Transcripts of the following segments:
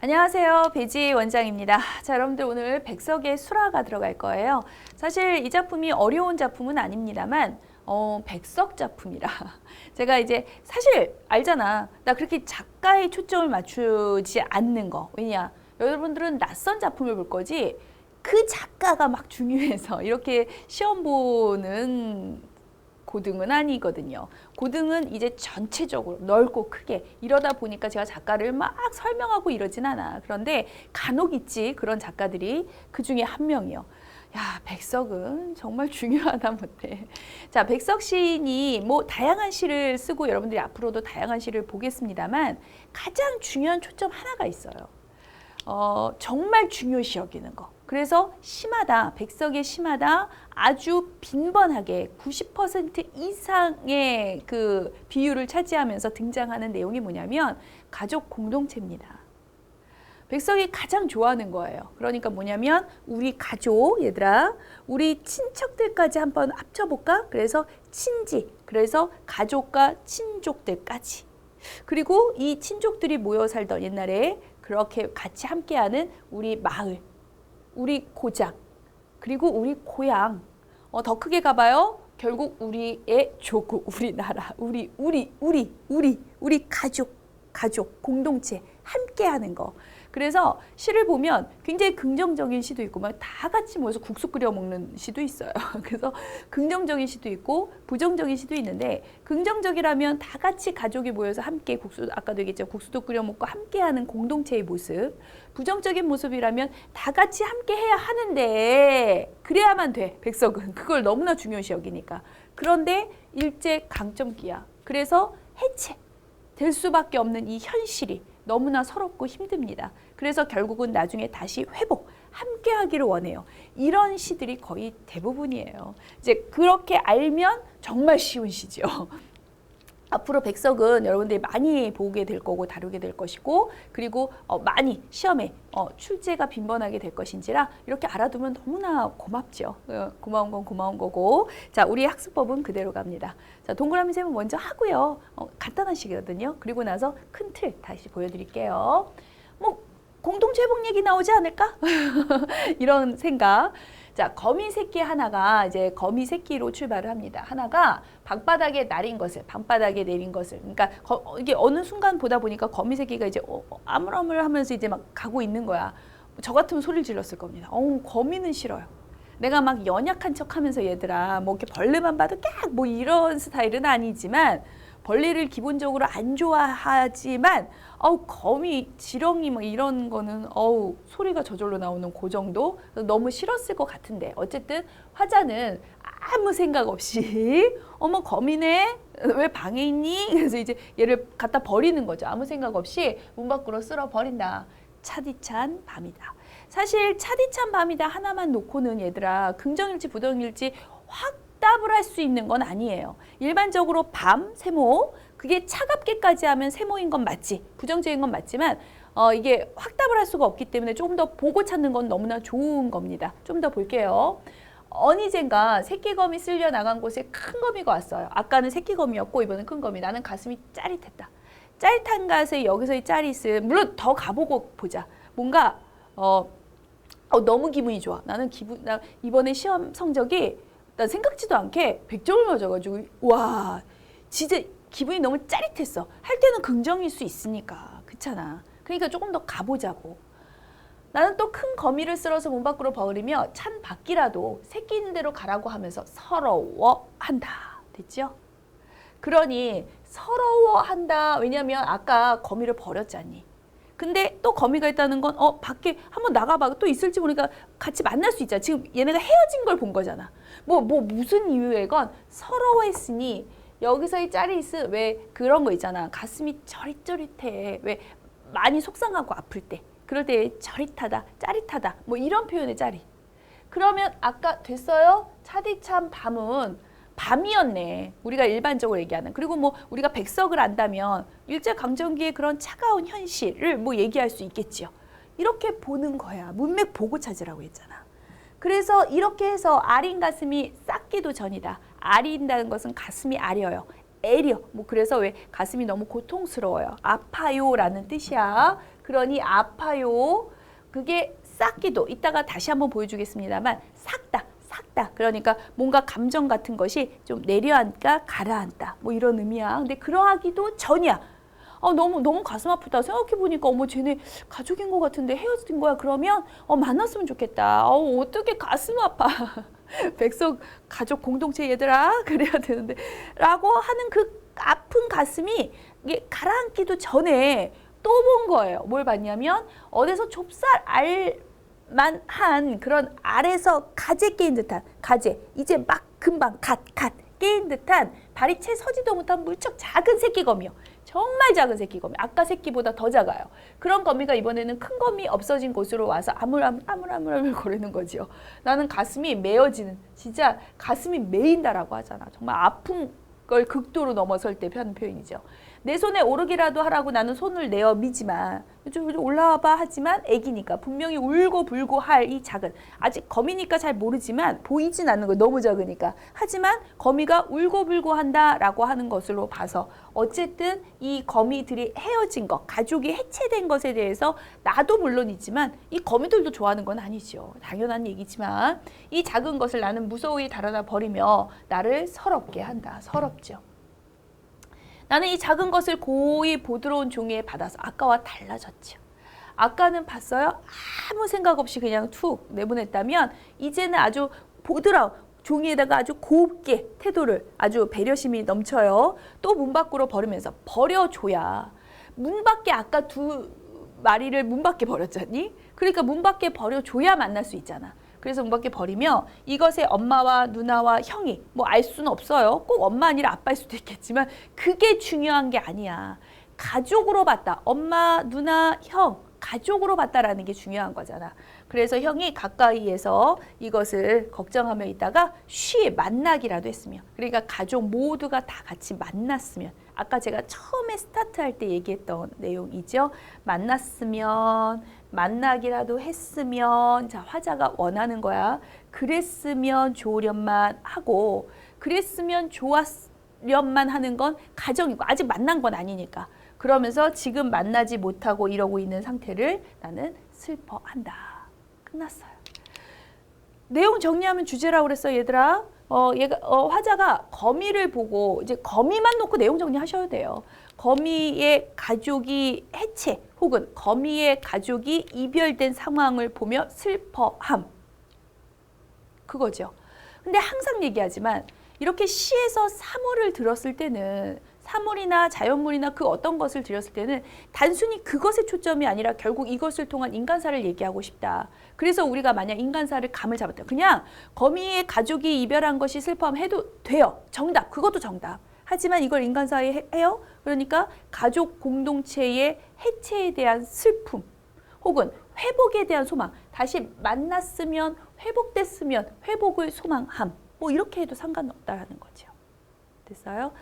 안녕하세요. 배지 원장입니다. 자, 여러분들 오늘 백석의 수라가 들어갈 거예요. 사실 이 작품이 어려운 작품은 아닙니다만 백석 작품이라 제가 이제 사실 알잖아. 나 그렇게 작가의 초점을 맞추지 않는 거. 왜냐? 여러분들은 낯선 작품을 볼 거지 그 작가가 막 중요해서 이렇게 시험 보는 고등은 아니거든요. 고등은 이제 전체적으로 넓고 크게 이러다 보니까 제가 작가를 막 설명하고 이러진 않아. 그런데 간혹 있지 그런 작가들이 그 중에 한 명이요. 야, 백석은 정말 중요하다 못해. 자, 백석 시인이 뭐 다양한 시를 쓰고 여러분들이 앞으로도 다양한 시를 보겠습니다만 가장 중요한 초점 하나가 있어요. 정말 중요시 여기는 거. 그래서 시마다, 백석의 시마다 아주 빈번하게 90% 이상의 그 비율을 차지하면서 등장하는 내용이 뭐냐면 가족 공동체입니다. 백석이 가장 좋아하는 거예요. 그러니까 뭐냐면 우리 가족, 얘들아, 우리 친척들까지 한번 합쳐볼까? 그래서 친지, 그래서 가족과 친족들까지. 그리고 이 친족들이 모여 살던 옛날에 그렇게 같이 함께하는 우리 마을, 우리 고장, 그리고 우리 고향. 더 크게 가봐요. 결국 우리의 조국, 우리나라, 우리 가족, 공동체 함께하는 거. 그래서 시를 보면 굉장히 긍정적인 시도 있고 막 다 같이 모여서 국수 끓여 먹는 시도 있어요. 그래서 긍정적인 시도 있고 부정적인 시도 있는데 긍정적이라면 다 같이 가족이 모여서 함께 국수, 아까도 얘기했죠. 국수도 끓여 먹고 함께하는 공동체의 모습. 부정적인 모습이라면 다 같이 함께 해야 하는데 그래야만 돼. 백석은 그걸 너무나 중요시 여기니까. 그런데 일제 강점기야. 그래서 해체될 수밖에 없는 이 현실이 너무나 서럽고 힘듭니다. 그래서 결국은 나중에 다시 회복, 함께 하기를 원해요. 이런 시들이 거의 대부분이에요. 이제 그렇게 알면 정말 쉬운 시죠. 앞으로 백석은 여러분들이 많이 보게 될 거고 다루게 될 것이고 그리고 많이 시험에 출제가 빈번하게 될 것인지라 이렇게 알아두면 너무나 고맙죠. 고마운 건 고마운 거고. 자, 우리 학습법은 그대로 갑니다. 자, 동그라미 세모 먼저 하고요. 간단한 시거든요. 그리고 나서 큰 틀 다시 보여드릴게요. 뭐 공동체 회복 얘기 나오지 않을까? 이런 생각. 자, 거미 새끼 하나가 이제 거미 새끼로 출발을 합니다. 하나가 방바닥에 내린 것을, 그러니까 이게 어느 순간 보다 보니까 거미 새끼가 이제 아물아물 하면서 이제 막 가고 있는 거야. 저 같으면 소리를 질렀을 겁니다. 거미는 싫어요. 내가 막 연약한 척하면서 얘들아, 뭐 이렇게 벌레만 봐도 깍 뭐 이런 스타일은 아니지만. 벌레를 기본적으로 안 좋아하지만 거미, 지렁이 뭐 이런 거는 소리가 저절로 나오는 그 정도 너무 싫었을 것 같은데 어쨌든 화자는 아무 생각 없이 어머 거미네 왜 방에 있니? 그래서 이제 얘를 갖다 버리는 거죠. 아무 생각 없이 문 밖으로 쓸어 버린다. 차디찬 밤이다. 사실 차디찬 밤이다 하나만 놓고는 얘들아 긍정일지 부정일지 확 답을 할 수 있는 건 아니에요. 일반적으로 밤, 세모, 그게 차갑게까지 하면 세모인 건 맞지. 부정적인 건 맞지만 이게 확답을 할 수가 없기 때문에 조금 더 보고 찾는 건 너무나 좋은 겁니다. 좀 더 볼게요. 어느샌가 새끼거미 쓸려 나간 곳에 큰 거미가 왔어요. 아까는 새끼거미였고 이번엔 큰 거미. 나는 가슴이 짜릿했다. 짜릿한 것에 여기서의 짜릿은 물론 더 가보고 보자. 뭔가 너무 기분이 좋아. 나 이번에 시험 성적이 난 생각지도 않게 100점을 맞아가지고 와 진짜 기분이 너무 짜릿했어. 할 때는 긍정일 수 있으니까 그렇잖아. 그러니까 조금 더 가보자고. 나는 또 큰 거미를 쓸어서 문 밖으로 버리며 찬 밖이라도 새끼 있는 대로 가라고 하면서 서러워한다. 됐죠? 그러니 서러워한다. 왜냐면 아까 거미를 버렸잖니. 근데 또 거미가 있다는 건 밖에 한번 나가봐. 또 있을지 모르니까 같이 만날 수 있잖아. 지금 얘네가 헤어진 걸 본 거잖아. 뭐 무슨 이유에건 서러워했으니 여기서의 짜릿은 왜 그런 거 있잖아. 가슴이 저릿저릿해. 왜 많이 속상하고 아플 때. 그럴 때 저릿하다, 짜릿하다. 뭐 이런 표현의 짜릿. 그러면 아까 됐어요? 차디찬 밤은 밤이었네. 우리가 일반적으로 얘기하는. 그리고 뭐 우리가 백석을 안다면 일제강점기의 그런 차가운 현실을 뭐 얘기할 수 있겠지요. 이렇게 보는 거야. 문맥 보고 찾으라고 했잖아. 그래서 이렇게 해서 아린 가슴이 싹기도 전이다. 아린다는 것은 가슴이 아려요. 애려. 뭐 그래서 왜 가슴이 너무 고통스러워요. 아파요라는 뜻이야. 그러니 아파요. 그게 싹기도. 이따가 다시 한번 보여주겠습니다만 삭다. 삭다. 그러니까 뭔가 감정 같은 것이 좀 내려앉다, 가라앉다. 뭐 이런 의미야. 근데 그러하기도 전이야. 너무 가슴 아프다. 생각해보니까 어머 쟤네 가족인 것 같은데 헤어진 거야. 그러면 만났으면 좋겠다. 어떻게 가슴 아파. 백석 가족 공동체 얘들아 그래야 되는데 라고 하는 그 아픈 가슴이 이게 가라앉기도 전에 또 본 거예요. 뭘 봤냐면 어디서 좁쌀 알만한 그런 알에서 가재 깨인 듯한 가재 이제 막 금방 갓 깨인 듯한 발이 채 서지도 못한 무척 작은 새끼거미요. 정말 작은 새끼거미. 아까 새끼보다 더 작아요. 그런 거미가 이번에는 큰 거미 없어진 곳으로 와서 아물아물 거리는 거지요. 나는 가슴이 메어지는 진짜 가슴이 메인다라고 하잖아. 정말 아픈 걸 극도로 넘어설 때 하는 표현이죠. 내 손에 오르기라도 하라고 나는 손을 내어 미지만 좀 올라와봐 하지만 애기니까 분명히 울고 불고 할 이 작은 아직 거미니까 잘 모르지만 보이진 않는 거예요. 너무 작으니까. 하지만 거미가 울고 불고 한다라고 하는 것으로 봐서 어쨌든 이 거미들이 헤어진 것, 가족이 해체된 것에 대해서 나도 물론이지만 이 거미들도 좋아하는 건 아니죠. 당연한 얘기지만 이 작은 것을 나는 무서이 달아나 버리며 나를 서럽게 한다. 서럽죠. 나는 이 작은 것을 고이 보드러운 종이에 받아서 아까와 달라졌죠. 아까는 봤어요? 아무 생각 없이 그냥 툭 내보냈다면 이제는 아주 보드러운 종이에다가 아주 곱게 태도를 아주 배려심이 넘쳐요. 또 문 밖으로 버리면서 버려줘야 문 밖에 아까 두 마리를 문 밖에 버렸잖니? 그러니까 문 밖에 버려줘야 만날 수 있잖아. 그래서 문 밖에 버리며 이것에 엄마와 누나와 형이 뭐 알 수는 없어요. 꼭 엄마 아니라 아빠일 수도 있겠지만 그게 중요한 게 아니야. 가족으로 봤다. 엄마, 누나, 형 가족으로 봤다라는 게 중요한 거잖아. 그래서 형이 가까이에서 이것을 걱정하며 있다가 쉬 만나기라도 했으면 그러니까 가족 모두가 다 같이 만났으면 아까 제가 처음에 스타트할 때 얘기했던 내용이죠. 만났으면 만나기라도 했으면 자 화자가 원하는 거야. 그랬으면 좋으련만 하고 그랬으면 좋았련만 하는 건 가정이고 아직 만난 건 아니니까 그러면서 지금 만나지 못하고 이러고 있는 상태를 나는 슬퍼한다. 끝났어요. 내용 정리하면 주제라고 그랬어 얘들아. 화자가 거미를 보고 이제 거미만 놓고 내용 정리하셔야 돼요. 거미의 가족이 해체 혹은 거미의 가족이 이별된 상황을 보며 슬퍼함. 그거죠. 근데 항상 얘기하지만 이렇게 시에서 사물을 들었을 때는 사물이나 자연물이나 그 어떤 것을 들였을 때는 단순히 그것의 초점이 아니라 결국 이것을 통한 인간사를 얘기하고 싶다. 그래서 우리가 만약 인간사를 감을 잡았다. 그냥 거미의 가족이 이별한 것이 슬퍼함 해도 돼요. 정답. 그것도 정답. 하지만 이걸 인간사에 해요? 그러니까 가족 공동체의 해체에 대한 슬픔 혹은 회복에 대한 소망. 다시 만났으면 회복됐으면 회복을 소망함. 뭐 이렇게 해도 상관없다라는 거죠. 됐어요?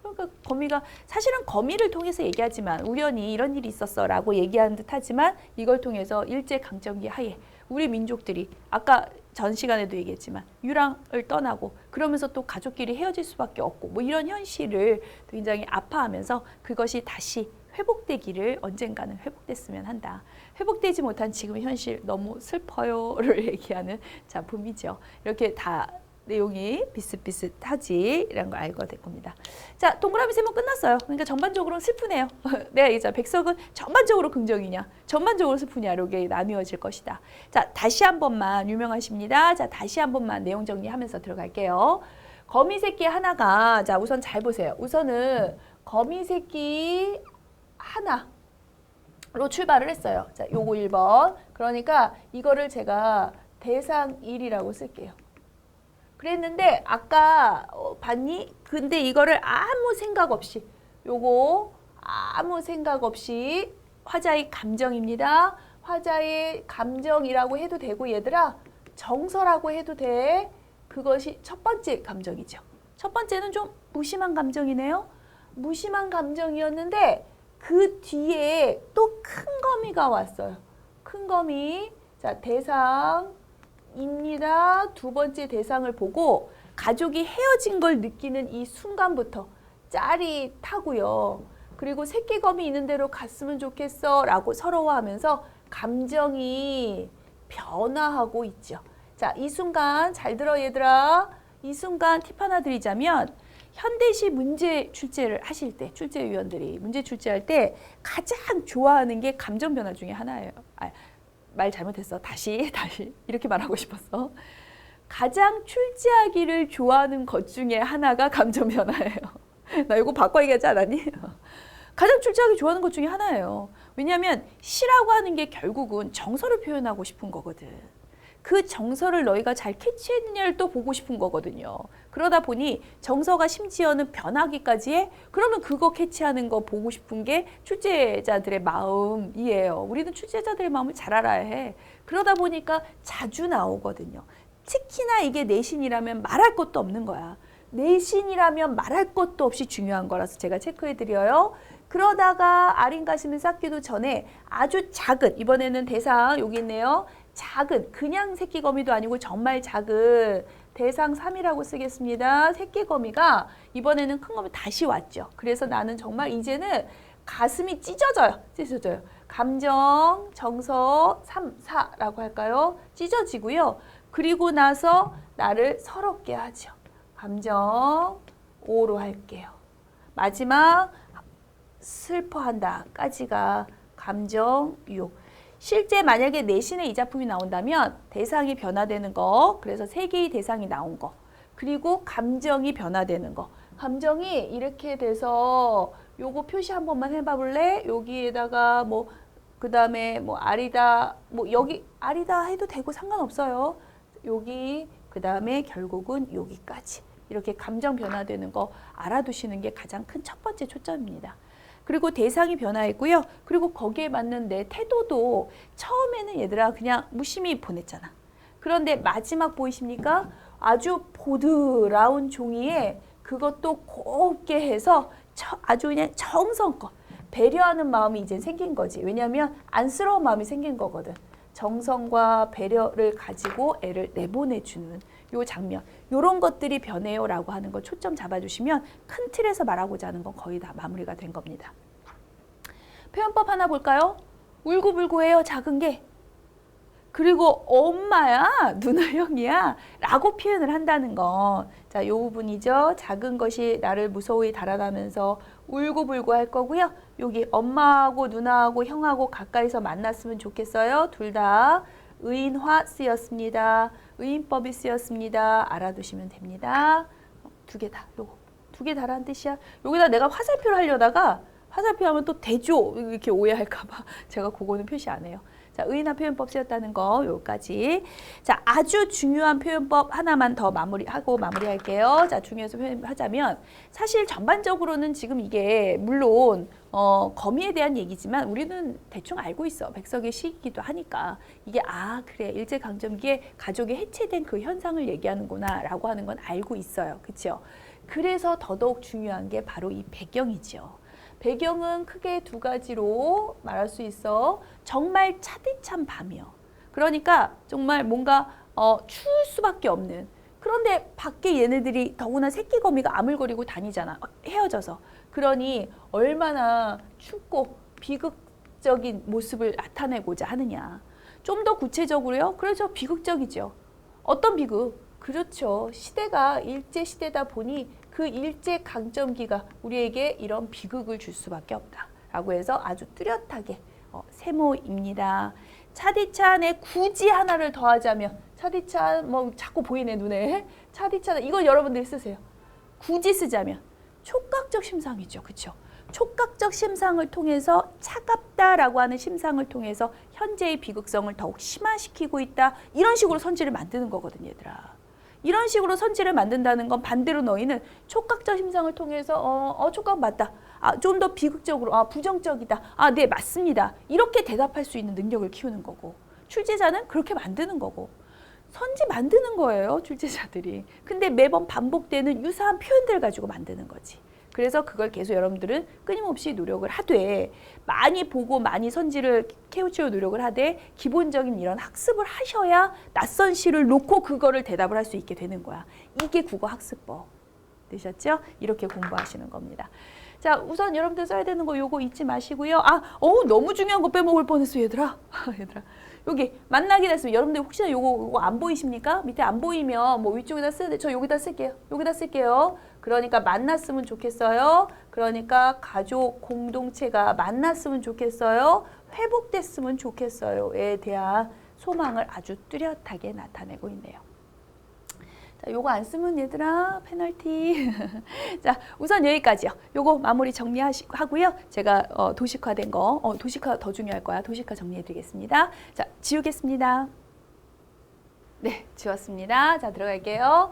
그러니까 거미가 사실은 거미를 통해서 얘기하지만 우연히 이런 일이 있었어 라고 얘기하는 듯 하지만 이걸 통해서 일제강점기 하에 우리 민족들이 아까 전 시간에도 얘기했지만 유랑을 떠나고 그러면서 또 가족끼리 헤어질 수밖에 없고 뭐 이런 현실을 굉장히 아파하면서 그것이 다시 회복되기를 언젠가는 회복됐으면 한다. 회복되지 못한 지금의 현실 너무 슬퍼요를 얘기하는 작품이죠. 이렇게 다 내용이 비슷비슷하지 이런 걸 알게 될 겁니다. 자, 동그라미 세모 끝났어요. 그러니까 전반적으로는 슬프네요. 내가 얘기했잖아. 백석은 전반적으로 긍정이냐 전반적으로 슬프냐 이렇게 나뉘어질 것이다. 자, 다시 한 번만 유명하십니다. 자, 다시 한 번만 내용 정리하면서 들어갈게요. 거미 새끼 하나가 자 우선 잘 보세요. 우선은 거미 새끼 하나로 출발을 했어요. 자, 요거 1번. 그러니까 이거를 제가 대상 1이라고 쓸게요. 그랬는데 아까 봤니? 근데 이거를 아무 생각 없이 요거 아무 생각 없이 화자의 감정입니다. 화자의 감정이라고 해도 되고 얘들아 정서라고 해도 돼. 그것이 첫 번째 감정이죠. 첫 번째는 좀 무심한 감정이네요. 무심한 감정이었는데 그 뒤에 또 큰 거미가 왔어요. 큰 거미. 자, 대상입니다. 두 번째 대상을 보고 가족이 헤어진 걸 느끼는 이 순간부터 짜릿하고요. 그리고 새끼검이 있는 대로 갔으면 좋겠어 라고 서러워하면서 감정이 변화하고 있죠. 자, 이 순간 잘 들어 얘들아. 이 순간 팁 하나 드리자면 현대시 문제 출제를 하실 때 출제위원들이 문제 출제할 때 가장 좋아하는 게 감정 변화 중에 하나예요. 말 잘못했어. 다시 이렇게 말하고 싶었어. 가장 출제하기를 좋아하는 것 중에 하나가 감정 변화예요. 나 이거 바꿔 얘기하지 않았니? 가장 출제하기 좋아하는 것 중에 하나예요. 왜냐하면 시라고 하는 게 결국은 정서를 표현하고 싶은 거거든. 그 정서를 너희가 잘 캐치했느냐를 또 보고 싶은 거거든요. 그러다 보니 정서가 심지어는 변하기까지 해? 그러면 그거 캐치하는 거 보고 싶은 게 출제자들의 마음이에요. 우리는 출제자들의 마음을 잘 알아야 해. 그러다 보니까 자주 나오거든요. 특히나 이게 내신이라면 말할 것도 없는 거야. 내신이라면 말할 것도 없이 중요한 거라서 제가 체크해드려요. 그러다가 아린 가슴을 쌓기도 전에 아주 작은, 이번에는 대상 여기 있네요. 작은, 그냥 새끼거미도 아니고 정말 작은 대상 3이라고 쓰겠습니다. 새끼거미가 이번에는 큰 거미 다시 왔죠. 그래서 나는 정말 이제는 가슴이 찢어져요. 감정, 정서 3, 4라고 할까요? 찢어지고요. 그리고 나서 나를 서럽게 하죠. 감정 5로 할게요. 마지막 슬퍼한다까지가 감정 6. 실제 만약에 내신에 이 작품이 나온다면 대상이 변화되는 거, 그래서 세 개의 대상이 나온 거, 그리고 감정이 변화되는 거. 감정이 이렇게 돼서 요거 표시 한 번만 해봐 볼래? 여기에다가 뭐 그 다음에 뭐 아리다, 뭐 여기 아리다 해도 되고 상관없어요. 여기 그 다음에 결국은 여기까지 이렇게 감정 변화되는 거 알아두시는 게 가장 큰 첫 번째 초점입니다. 그리고 대상이 변화했고요. 그리고 거기에 맞는 내 태도도 처음에는 얘들아 그냥 무심히 보냈잖아. 그런데 마지막 보이십니까? 아주 보드라운 종이에 그것도 곱게 해서 아주 그냥 정성껏 배려하는 마음이 이제 생긴 거지. 왜냐하면 안쓰러운 마음이 생긴 거거든. 정성과 배려를 가지고 애를 내보내주는 요 장면, 요런 것들이 변해요 라고 하는 거 초점 잡아주시면 큰 틀에서 말하고자 하는 건 거의 다 마무리가 된 겁니다. 표현법 하나 볼까요? 울고불고해요, 작은 게. 그리고 엄마야, 누나 형이야 라고 표현을 한다는 거. 자, 요 부분이죠. 작은 것이 나를 무서워히 달아나면서 울고불고 할 거고요. 여기 엄마하고 누나하고 형하고 가까이서 만났으면 좋겠어요. 둘 다 의인화 쓰였습니다. 의인법이 쓰였습니다. 알아두시면 됩니다. 두 개 다, 요거. 두 개 다라는 뜻이야. 여기다 내가 화살표를 하려다가 화살표 하면 또 대조 이렇게 오해할까봐 제가 그거는 표시 안 해요. 자, 의인화 표현법 쓰였다는 거 요까지. 자, 아주 중요한 표현법 하나만 더 마무리할게요. 자, 중요해서 표현하자면 사실 전반적으로는 지금 이게 물론 거미에 대한 얘기지만 우리는 대충 알고 있어. 백석의 시이기도 하니까 이게 그래 일제강점기에 가족이 해체된 그 현상을 얘기하는구나 라고 하는 건 알고 있어요. 그렇죠? 그래서 더더욱 중요한 게 바로 이 배경이죠. 배경은 크게 두 가지로 말할 수 있어. 정말 차디찬 밤이요. 그러니까 정말 뭔가 추울 수밖에 없는. 그런데 밖에 얘네들이 더구나 새끼거미가 아물거리고 다니잖아. 헤어져서. 그러니 얼마나 춥고 비극적인 모습을 나타내고자 하느냐. 좀 더 구체적으로요. 그렇죠. 비극적이죠. 어떤 비극? 그렇죠. 시대가 일제시대다 보니 그 일제강점기가 우리에게 이런 비극을 줄 수밖에 없다라고 해서 아주 뚜렷하게 세모입니다. 차디찬에 굳이 하나를 더하자면 차디찬 뭐 자꾸 보이네 눈에. 차디찬 이거 여러분들이 쓰세요. 굳이 쓰자면 촉각적 심상이죠. 그렇죠? 촉각적 심상을 통해서 차갑다라고 하는 심상을 통해서 현재의 비극성을 더욱 심화시키고 있다. 이런 식으로 선지를 만드는 거거든요, 얘들아. 이런 식으로 선지를 만든다는 건 반대로 너희는 촉각적 심상을 통해서 촉각 맞다. 좀 더 비극적으로 부정적이다. 네 맞습니다. 이렇게 대답할 수 있는 능력을 키우는 거고 출제자는 그렇게 만드는 거고 선지 만드는 거예요. 출제자들이. 근데 매번 반복되는 유사한 표현들을 가지고 만드는 거지. 그래서 그걸 계속 여러분들은 끊임없이 노력을 하되 많이 보고 많이 선지를 캐우치려 노력을 하되 기본적인 이런 학습을 하셔야 낯선 시를 놓고 그거를 대답을 할 수 있게 되는 거야. 이게 국어 학습법. 되셨죠? 이렇게 공부하시는 겁니다. 자, 우선 여러분들 써야 되는 거 요거 잊지 마시고요. 너무 중요한 거 빼먹을 뻔했어, 얘들아. 얘들아. 여기 만나게 됐으면 여러분들 혹시나 요거 안 보이십니까? 밑에 안 보이면 뭐 위쪽에다 쓰는데 저 여기다 쓸게요. 여기다 쓸게요. 그러니까 만났으면 좋겠어요. 그러니까 가족 공동체가 만났으면 좋겠어요. 회복됐으면 좋겠어요에 대한 소망을 아주 뚜렷하게 나타내고 있네요. 자, 요거 안 쓰면 얘들아 페널티. 자, 우선 여기까지요. 요거 마무리 정리하고요. 제가 도식화된 거, 도식화 더 중요할 거야. 도식화 정리해드리겠습니다. 자, 지우겠습니다. 네, 지웠습니다. 자, 들어갈게요.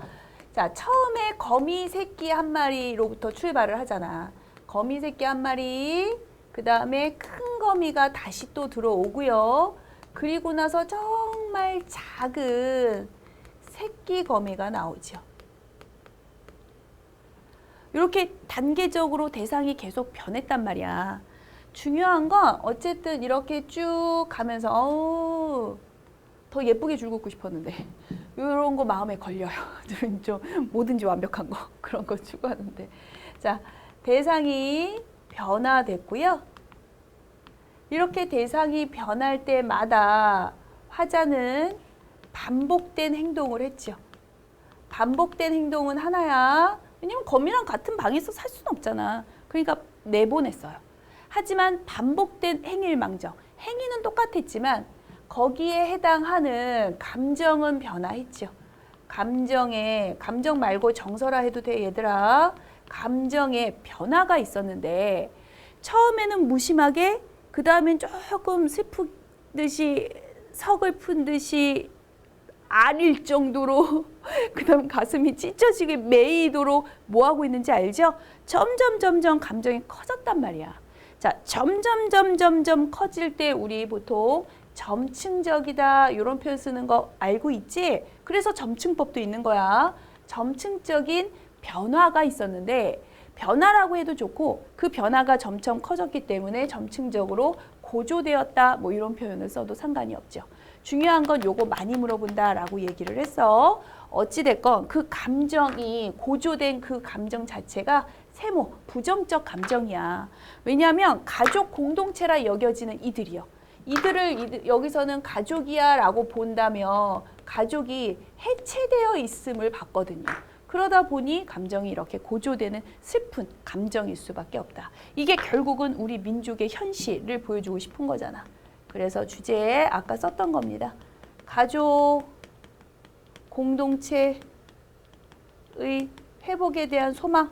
자, 처음에 거미 새끼 한 마리로부터 출발을 하잖아. 거미 새끼 한 마리, 그 다음에 큰 거미가 다시 또 들어오고요. 그리고 나서 정말 작은 새끼 거미가 나오죠. 이렇게 단계적으로 대상이 계속 변했단 말이야. 중요한 건 어쨌든 이렇게 쭉 가면서 더 예쁘게 줄 긋고 싶었는데 이런 거 마음에 걸려요. 좀 뭐든지 완벽한 거 그런 거 추구하는데. 자, 대상이 변화됐고요. 이렇게 대상이 변할 때마다 화자는 반복된 행동을 했죠. 반복된 행동은 하나야. 왜냐면 거미랑 같은 방에서 살 수는 없잖아. 그러니까 내보냈어요. 하지만 반복된 행일망정. 행위는 똑같았지만 거기에 해당하는 감정은 변화했죠. 감정 말고 정서라 해도 돼, 얘들아. 감정에 변화가 있었는데 처음에는 무심하게, 그 다음엔 조금 슬프듯이 서글픈 듯이 아릴 정도로 그 다음 가슴이 찢어지게 메이도록 뭐 하고 있는지 알죠? 점점 감정이 커졌단 말이야. 자, 점점 커질 때 우리 보통 점층적이다 이런 표현 쓰는 거 알고 있지? 그래서 점층법도 있는 거야. 점층적인 변화가 있었는데 변화라고 해도 좋고 그 변화가 점점 커졌기 때문에 점층적으로 고조되었다 뭐 이런 표현을 써도 상관이 없죠. 중요한 건 요거 많이 물어본다라고 얘기를 했어. 어찌됐건 그 감정이 고조된 그 감정 자체가 세모, 부정적 감정이야. 왜냐하면 가족 공동체라 여겨지는 이들이요. 이들을 여기서는 가족이야 라고 본다면 가족이 해체되어 있음을 봤거든요. 그러다 보니 감정이 이렇게 고조되는 슬픈 감정일 수밖에 없다. 이게 결국은 우리 민족의 현실을 보여주고 싶은 거잖아. 그래서 주제에 아까 썼던 겁니다. 가족 공동체의 회복에 대한 소망.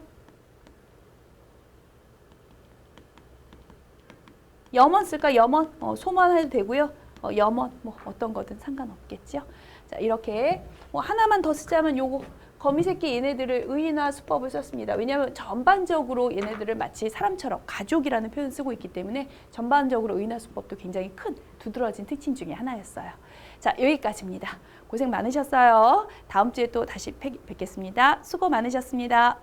염원 쓸까? 염원. 소망해도 되고요. 염원 뭐 어떤 거든 상관없겠죠. 자, 이렇게 뭐 하나만 더 쓰자면 요거 거미새끼 얘네들을 의인화 수법을 썼습니다. 왜냐하면 전반적으로 얘네들을 마치 사람처럼 가족이라는 표현을 쓰고 있기 때문에 전반적으로 의인화 수법도 굉장히 큰 두드러진 특징 중에 하나였어요. 자, 여기까지입니다. 고생 많으셨어요. 다음 주에 또 다시 뵙겠습니다. 수고 많으셨습니다.